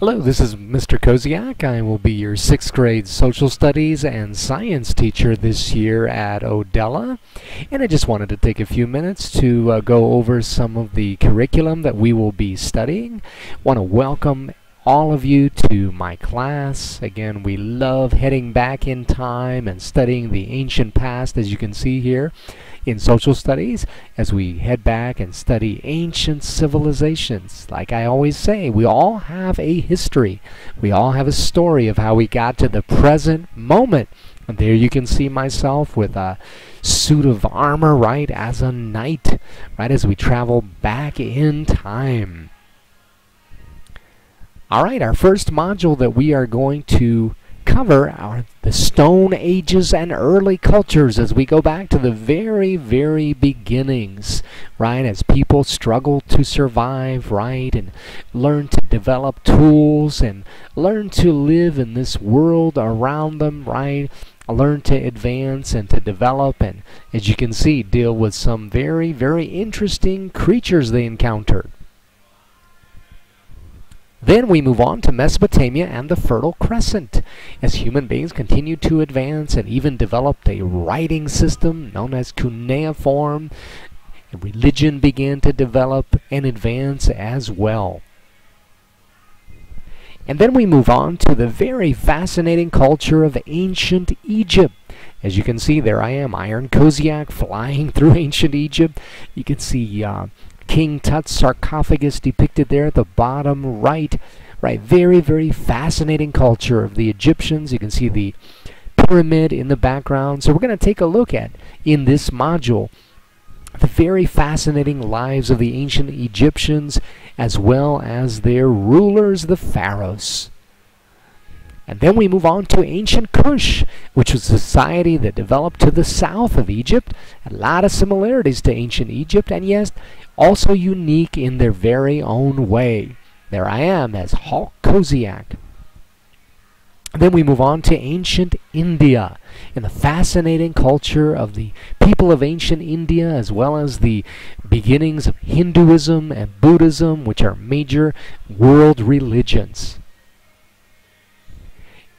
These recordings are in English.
Hello, this is Mr. Koziak. I will be your 6th grade social studies and science teacher this year at Ohdela. And I just wanted to take a few minutes to go over some of the curriculum that we will be studying. Want to welcome all of you to my class. Again, we love heading back in time and studying the ancient past, as you can see here in social studies, as we head back and study ancient civilizations. Like I always say, we all have a history. We all have a story of how we got to the present moment. And there you can see myself with a suit of armor, right, as a knight, right, as we travel back in time. Alright, our first module that we are going to cover are the Stone Ages and early cultures, as we go back to the very, very beginnings, right, as people struggled to survive, right, and learn to develop tools and learn to live in this world around them, right, learn to advance and to develop, and as you can see, deal with some very, very interesting creatures they encountered. Then we move on to Mesopotamia and the Fertile Crescent, as human beings continued to advance and even developed a writing system known as cuneiform. Religion began to develop and advance as well. And then we move on to the very fascinating culture of ancient Egypt. As you can see, there I am, Iron Koziak, flying through ancient Egypt. You can see King Tut's sarcophagus depicted there at the bottom right. Very, very fascinating culture of the Egyptians. You can see the pyramid in the background. So we're going to take a look at, in this module, the very fascinating lives of the ancient Egyptians, as well as their rulers, the pharaohs. And then we move on to ancient Kush, which was a society that developed to the south of Egypt. A lot of similarities to ancient Egypt, and yes, also unique in their very own way. There I am as Hulk Koziak. Then we move on to ancient India and the fascinating culture of the people of ancient India, as well as the beginnings of Hinduism and Buddhism, which are major world religions.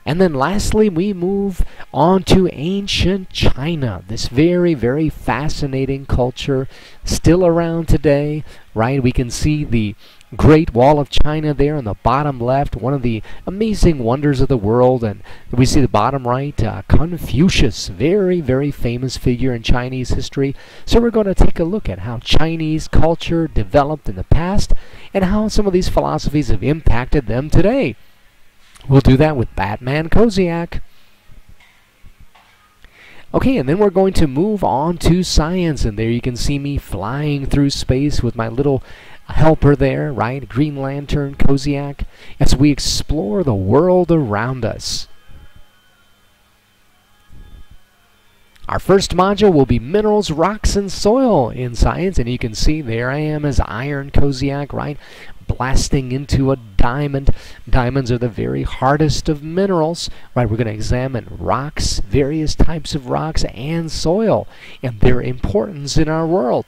And then lastly, we move on to ancient China, this very, very fascinating culture, still around today, right? We can see the Great Wall of China there on the bottom left, one of the amazing wonders of the world. And we see the bottom right, Confucius, very, very famous figure in Chinese history. So we're going to take a look at how Chinese culture developed in the past and how some of these philosophies have impacted them today. We'll do that with Batman Koziak. Okay, and then we're going to move on to science, and there you can see me flying through space with my little helper there, right? Green Lantern Koziak, as we explore the world around us. Our first module will be minerals, rocks, and soil in science, and you can see there I am as Iron Koziak, right? Blasting into a diamond. Diamonds are the very hardest of minerals, right? We're going to examine rocks, various types of rocks, and soil, and their importance in our world.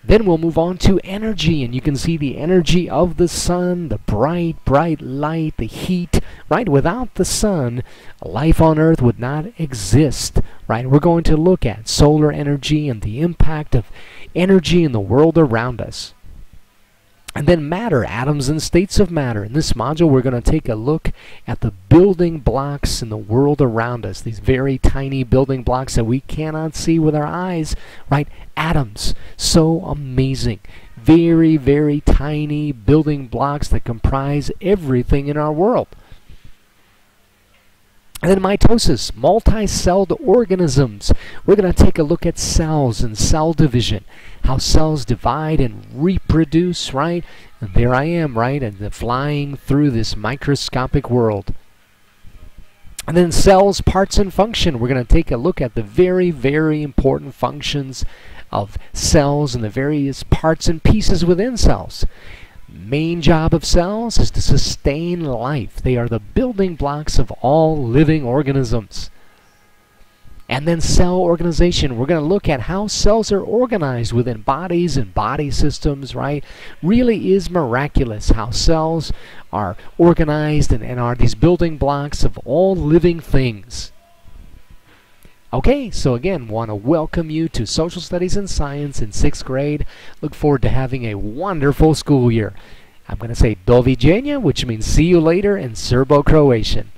Then we'll move on to energy, and you can see the energy of the sun, the bright, bright light, the heat, right? Without the sun, life on Earth would not exist, right? We're going to look at solar energy and the impact of energy in the world around us. And then matter, atoms and states of matter. In this module, we're going to take a look at the building blocks in the world around us. These very tiny building blocks that we cannot see with our eyes, right? Atoms, so amazing. Very, very tiny building blocks that comprise everything in our world. And then mitosis, multi-celled organisms. We're going to take a look at cells and cell division, how cells divide and reproduce, right? And there I am, right, and flying through this microscopic world. And then cells, parts, and function. We're going to take a look at the very, very important functions of cells and the various parts and pieces within cells. Main job of cells is to sustain life. They are the building blocks of all living organisms. And then cell organization. We're going to look at how cells are organized within bodies and body systems, right? Really is miraculous how cells are organized and are these building blocks of all living things. Okay, so again, want to welcome you to Social Studies and Science in 6th grade. Look forward to having a wonderful school year. I'm going to say do viđenja, which means see you later in Serbo-Croatian.